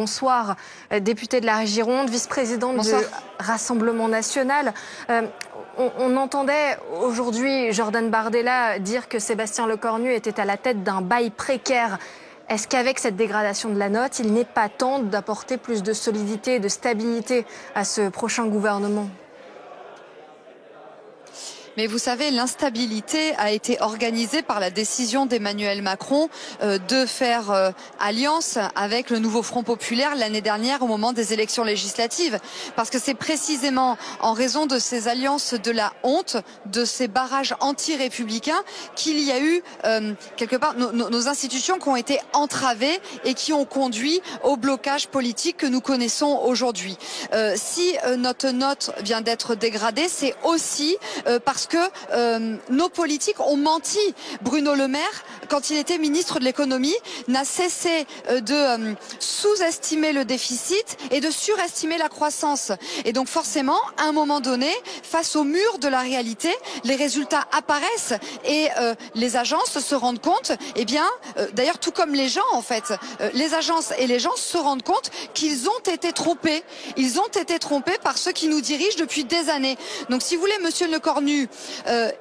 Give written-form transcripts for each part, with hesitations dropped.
bonsoir, députée de la Gironde, vice-présidente du Rassemblement national. On entendait aujourd'hui Jordan Bardella dire que Sébastien Lecornu était à la tête d'un bail précaire. Est-ce qu'avec cette dégradation de la note, il n'est pas temps d'apporter plus de solidité et de stabilité à ce prochain gouvernement ? Mais vous savez, l'instabilité a été organisée par la décision d'Emmanuel Macron de faire alliance avec le nouveau Front populaire l'année dernière au moment des élections législatives. Parce que c'est précisément en raison de ces alliances de la honte, de ces barrages anti-républicains qu'il y a eu quelque part nos institutions qui ont été entravées et qui ont conduit au blocage politique que nous connaissons aujourd'hui. Si notre note vient d'être dégradée, c'est aussi parce que nos politiques ont menti. Bruno Le Maire, quand il était ministre de l'économie, n'a cessé de sous-estimer le déficit et de surestimer la croissance. Et donc forcément, à un moment donné, face au mur de la réalité, les résultats apparaissent et les agences se rendent compte, eh bien, d'ailleurs tout comme les gens en fait, les agences et les gens se rendent compte qu'ils ont été trompés. Ils ont été trompés par ceux qui nous dirigent depuis des années. Donc si vous voulez, Monsieur Lecornu,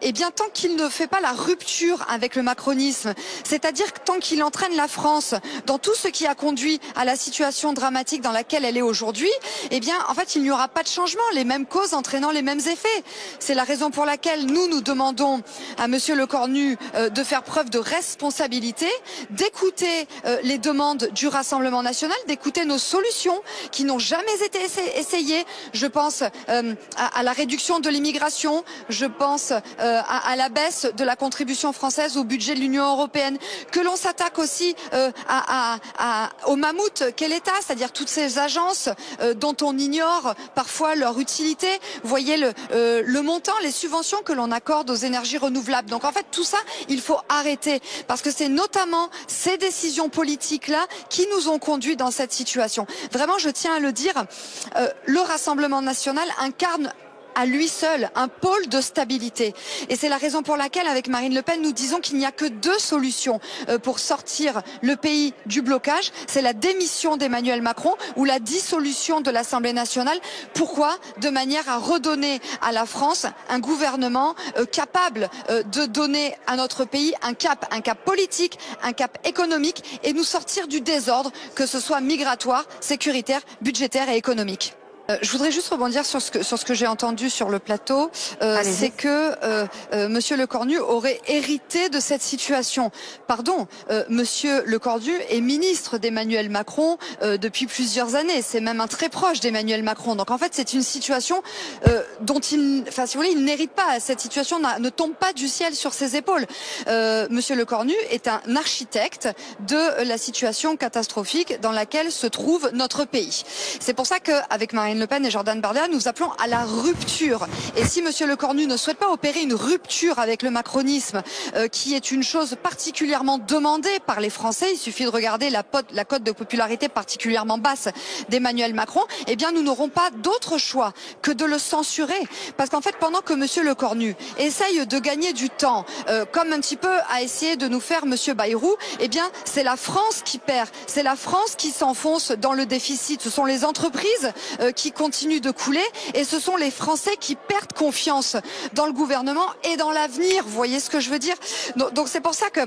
eh bien tant qu'il ne fait pas la rupture avec le macronisme, c'est-à-dire tant qu'il entraîne la France dans tout ce qui a conduit à la situation dramatique dans laquelle elle est aujourd'hui, eh bien en fait il n'y aura pas de changement, les mêmes causes entraînant les mêmes effets. C'est la raison pour laquelle nous demandons à Monsieur Lecornu de faire preuve de responsabilité, d'écouter les demandes du Rassemblement national, d'écouter nos solutions qui n'ont jamais été essayées. Je pense à la réduction de l'immigration, je pense à la baisse de la contribution française au budget de l'Union européenne, que l'on s'attaque aussi au mammouth qu'est l'État, c'est-à-dire toutes ces agences dont on ignore parfois leur utilité. Vous voyez le montant, les subventions que l'on accorde aux énergies renouvelables. Donc en fait tout ça, il faut arrêter parce que c'est notamment ces décisions politiques-là qui nous ont conduits dans cette situation. Vraiment, je tiens à le dire, le Rassemblement national incarne à lui seul un pôle de stabilité. Et c'est la raison pour laquelle, avec Marine Le Pen, nous disons qu'il n'y a que deux solutions pour sortir le pays du blocage. C'est la démission d'Emmanuel Macron ou la dissolution de l'Assemblée nationale. Pourquoi ? De manière à redonner à la France un gouvernement capable de donner à notre pays un cap politique, un cap économique et nous sortir du désordre, que ce soit migratoire, sécuritaire, budgétaire et économique. Je voudrais juste rebondir sur ce que j'ai entendu sur le plateau. C'est que Monsieur Lecornu aurait hérité de cette situation. Pardon, Monsieur Lecornu est ministre d'Emmanuel Macron depuis plusieurs années. C'est même un très proche d'Emmanuel Macron. Donc en fait, c'est une situation dont il, enfin si vous voulez, il n'hérite pas. Cette situation ne tombe pas du ciel sur ses épaules. Monsieur Lecornu est un architecte de la situation catastrophique dans laquelle se trouve notre pays. C'est pour ça qu'avec Marine Le Pen et Jordan Bardella, nous appelons à la rupture. Et si Monsieur Lecornu ne souhaite pas opérer une rupture avec le macronisme, qui est une chose particulièrement demandée par les Français, il suffit de regarder la cote de popularité particulièrement basse d'Emmanuel Macron, eh bien nous n'aurons pas d'autre choix que de le censurer. Parce qu'en fait, pendant que Monsieur Lecornu essaye de gagner du temps, comme un petit peu à essayer de nous faire Monsieur Bayrou, eh bien c'est la France qui perd, c'est la France qui s'enfonce dans le déficit, ce sont les entreprises qui continuent de couler et ce sont les Français qui perdent confiance dans le gouvernement et dans l'avenir. Vous voyez ce que je veux dire? Donc c'est pour ça que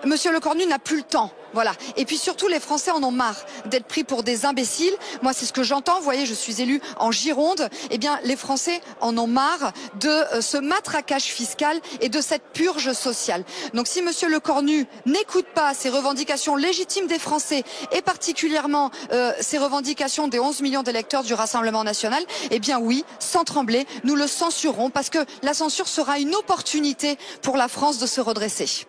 Monsieur Lecornu n'a plus le temps. Voilà. Et puis surtout, les Français en ont marre d'être pris pour des imbéciles. Moi, c'est ce que j'entends. Vous voyez, je suis élue en Gironde. Eh bien, les Français en ont marre de ce matraquage fiscal et de cette purge sociale. Donc, si Monsieur Lecornu n'écoute pas ces revendications légitimes des Français et particulièrement ces revendications des 11 millions d'électeurs du Rassemblement national, eh bien oui, sans trembler, nous le censurerons parce que la censure sera une opportunité pour la France de se redresser.